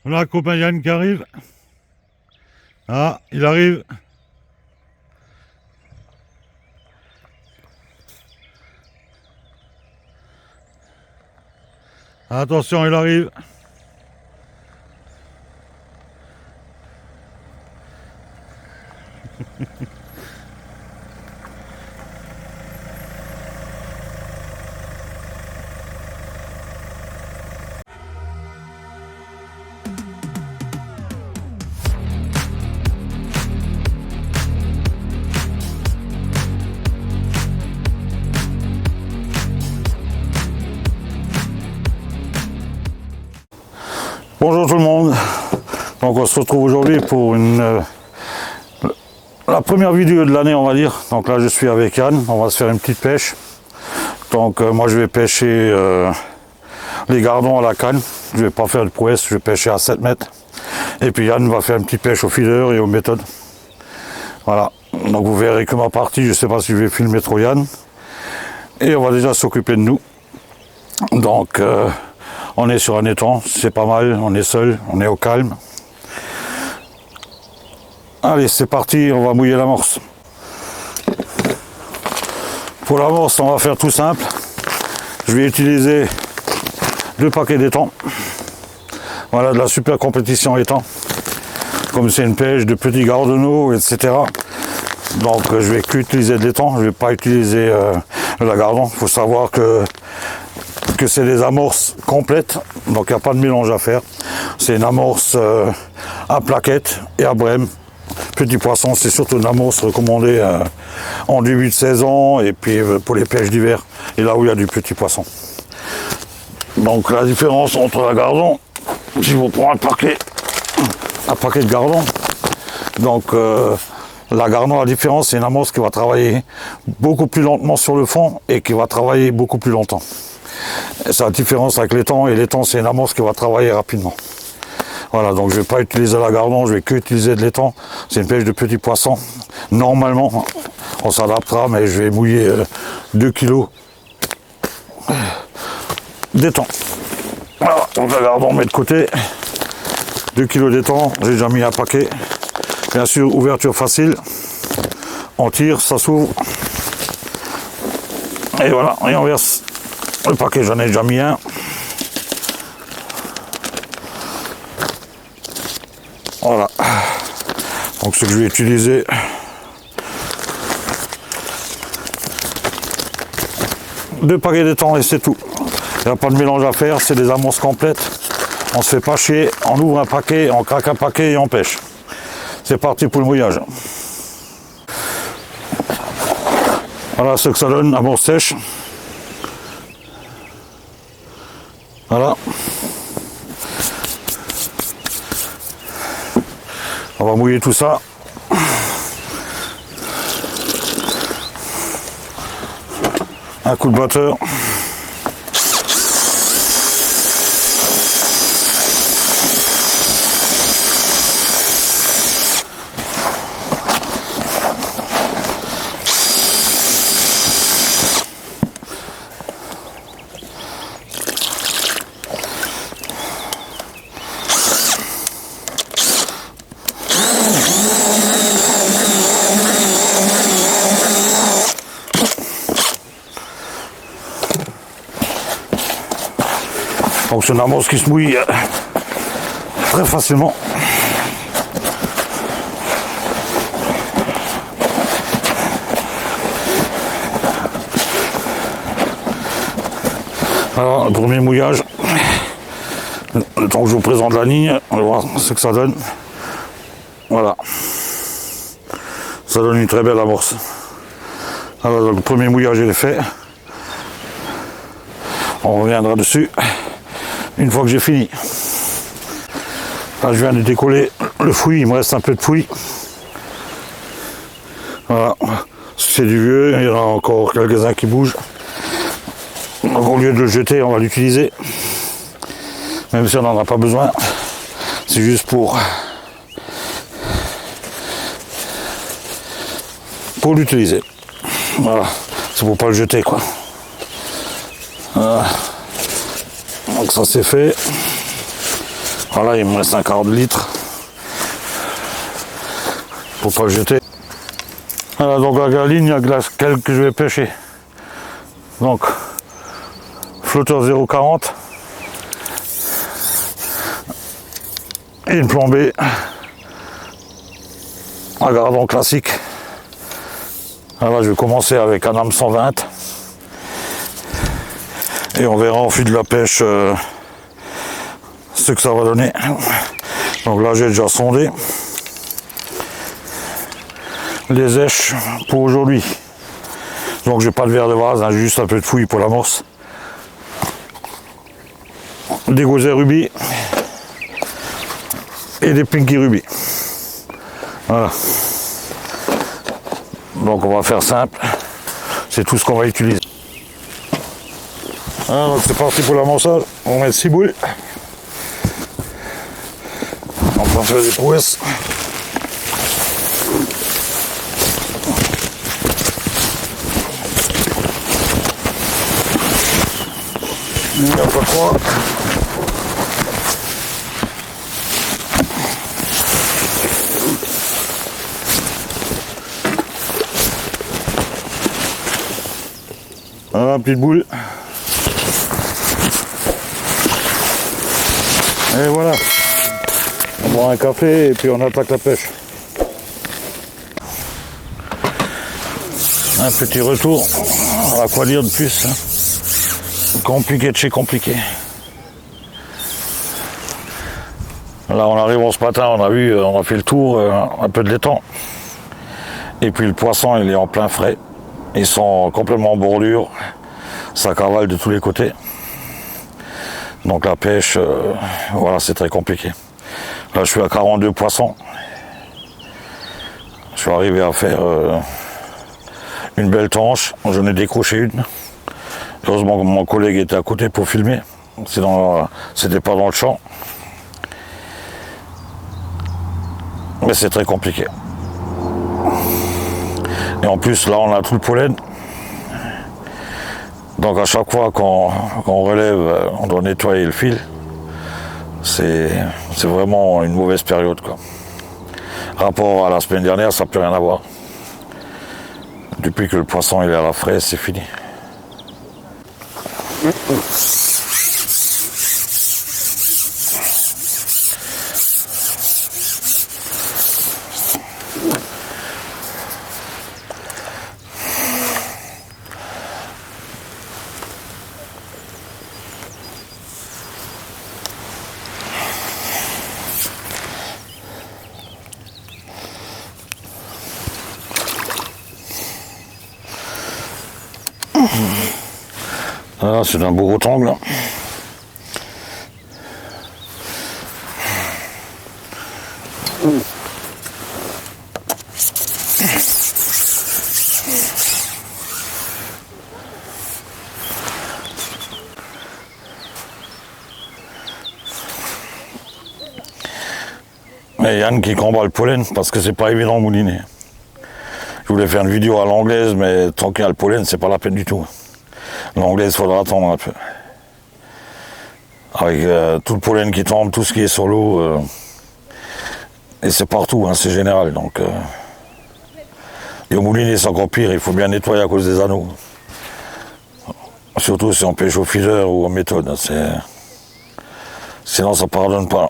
Voilà, copain Yann qui arrive. Ah, il arrive. Attention, il arrive. Bonjour tout le monde. Donc on se retrouve aujourd'hui pour la première vidéo de l'année, on va dire. Donc là je suis avec Yann, on va se faire une petite pêche. Donc moi je vais pêcher les gardons à la canne. Je vais pas faire de prouesse, je vais pêcher à 7 mètres. Et puis Yann va faire une petite pêche au feeder et aux méthodes. Voilà, donc vous verrez que ma partie, je sais pas si je vais filmer trop Yann. Et on va déjà s'occuper de nous. Donc on est sur un étang, c'est pas mal, on est seul, on est au calme. Allez, c'est parti, on va mouiller l'amorce. Pour l'amorce, on va faire tout simple. Je vais utiliser 2 paquets d'étang. Voilà, de la super compétition étang. Comme c'est une pêche de petits gardonneaux, etc. Donc je vais qu'utiliser de l'étang, je vais pas utiliser de la gardon. Il faut savoir que c'est des amorces complètes, donc il n'y a pas de mélange à faire. C'est une amorce à plaquettes et à brème. Petit poisson, c'est surtout une amorce recommandée en début de saison et puis pour les pêches d'hiver et là où il y a du petit poisson. Donc la différence entre la gardon, si vous prenez un paquet de gardon, donc la gardon, la différence, c'est une amorce qui va travailler beaucoup plus lentement sur le fond et qui va travailler beaucoup plus longtemps. C'est la différence avec l'étang, et l'étang c'est une amorce qui va travailler rapidement. Voilà, donc je ne vais pas utiliser la gardon, je vais que utiliser de l'étang. C'est une pêche de petits poissons. Normalement, on s'adaptera, mais je vais mouiller 2 kg d'étang. Voilà, donc la gardon on met de côté. 2 kg d'étang, j'ai déjà mis un paquet. Bien sûr, ouverture facile. On tire, ça s'ouvre. Et voilà, et on verse. Le paquet, j'en ai déjà mis un. Voilà. Donc ce que je vais utiliser, deux paquets d'étang et c'est tout. Il n'y a pas de mélange à faire, c'est des amorces complètes. On se fait pas chier, on ouvre un paquet, on craque un paquet et on pêche. C'est parti pour le mouillage. Voilà ce que ça donne, amorce sèche. Voilà. On va mouiller tout ça. Un coup de batteur. Donc c'est une amorce qui se mouille très facilement. Alors le premier mouillage, le temps que je vous présente la ligne, on va voir ce que ça donne. Voilà. Ça donne une très belle amorce. Alors donc, le premier mouillage il est fait. On reviendra dessus une fois que j'ai fini. Là je viens de décoller le fouillis, il me reste un peu de fouillis. Voilà, c'est du vieux, il y en a encore quelques-uns qui bougent. Donc au lieu de le jeter, on va l'utiliser. Même si on n'en a pas besoin. C'est juste pour l'utiliser. Voilà, c'est pour pas le jeter quoi. Voilà. Donc ça c'est fait. Voilà, il me reste un quart de litre. Pour pas le jeter. Voilà, donc la ligne à laquelle que je vais pêcher. Donc, flotteur 0,40 et une plombée à gardon classique. Alors je vais commencer avec un hameçon 120 et on verra au fil de la pêche ce que ça va donner. Donc là j'ai déjà sondé les èches pour aujourd'hui. Donc j'ai pas de verre de vase, hein, juste un peu de fouille pour l'amorce. Des gosets rubis et des pinky rubis. Voilà. Donc on va faire simple. C'est tout ce qu'on va utiliser. Voilà, donc c'est parti pour l'amorçage. On va mettre 6 boules. On va faire des prouesses. Il n'y a pas trois. Voilà, petite boule. Et voilà. On boit un café et puis on attaque la pêche. Un petit retour. À quoi dire de plus, hein. Compliqué de chez compliqué. Là on arrive ce matin, on a vu, on a fait le tour, un peu de l'étang. Et puis le poisson il est en plein frais. Ils sont complètement en bordure. Ça cavale de tous les côtés. Donc la pêche, voilà, c'est très compliqué. Là je suis à 42 poissons. Je suis arrivé à faire une belle tranche. J'en ai décroché une. Heureusement que mon collègue était à côté pour filmer. Sinon, c'était pas dans le champ. Mais c'est très compliqué. Et en plus, là, on a tout le pollen. Donc à chaque fois qu'on relève, on doit nettoyer le fil. C'est vraiment une mauvaise période, quoi. Rapport à la semaine dernière, ça n'a plus rien à voir. Depuis que le poisson il est à la fraise, c'est fini. Voilà, c'est un beau rectangle. Là. Et Yann qui combat le pollen parce que c'est pas évident à mouliner. Je voulais faire une vidéo à l'anglaise, mais tant qu'il y a le pollen, c'est pas la peine du tout. L'anglaise, il faudra attendre un peu. Avec tout le pollen qui tombe, tout ce qui est sur l'eau. Et c'est partout, hein, c'est général. Donc, et au moulinet, c'est encore pire, il faut bien nettoyer à cause des anneaux. Surtout si on pêche au feeder ou en méthode. Sinon, ça ne pardonne pas.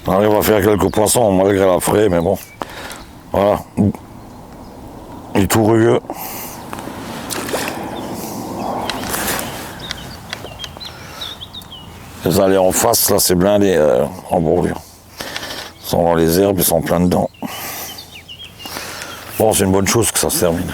On arrive à faire quelques poissons malgré la fraie, mais bon, voilà, il est tout rugueux. Les allées en face, là, c'est blindé en bordure. Ils sont dans les herbes, ils sont plein dedans. Bon, c'est une bonne chose que ça se termine.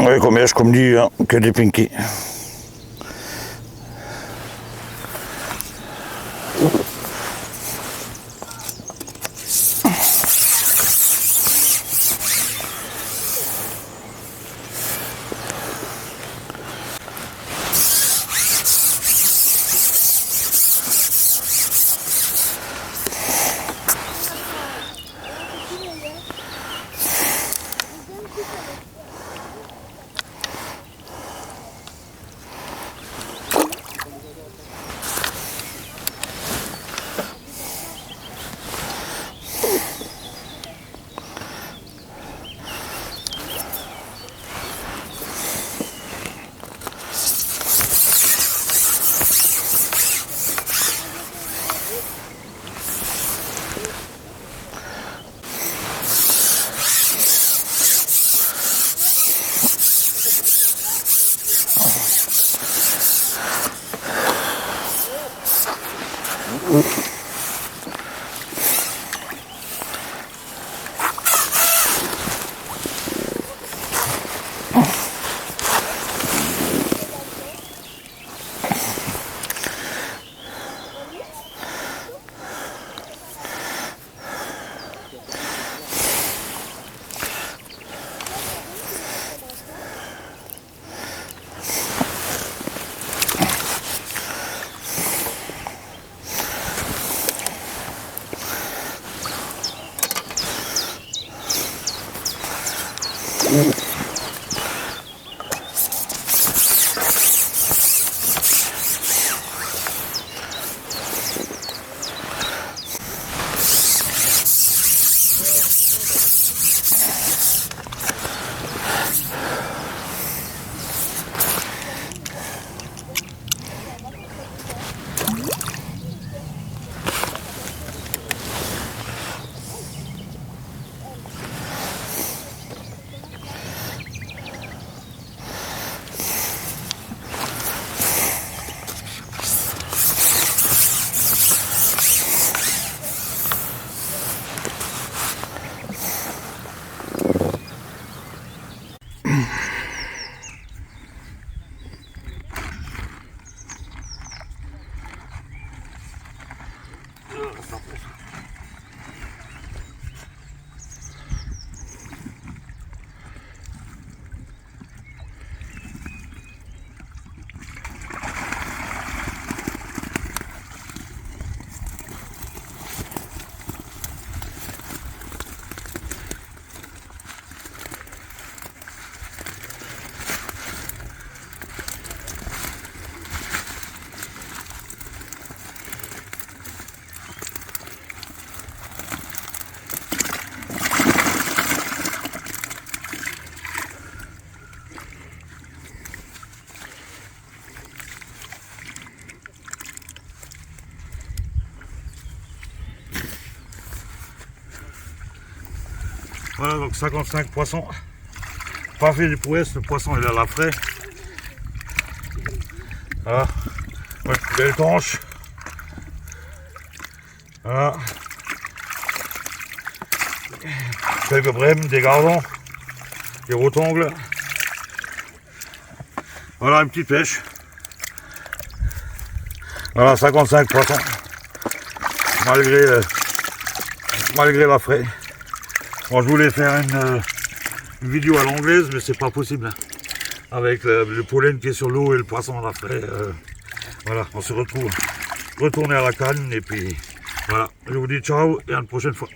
Ouais, comme dit, hein, que des pinkies. Voilà, donc 55 poissons. Pas fait du prouesse, le poisson il est à la frais. Voilà. Ouais, belle tranche. Voilà. Quelques brèmes, des gardons, des rotongles. Voilà une petite pêche. Voilà 55 poissons. Malgré la fraie. Bon, je voulais faire une vidéo à l'anglaise, mais c'est pas possible. Avec le pollen qui est sur l'eau et le poisson à la fraie. Voilà, on se retrouve retourner à la canne et puis voilà. Je vous dis ciao et à une prochaine fois.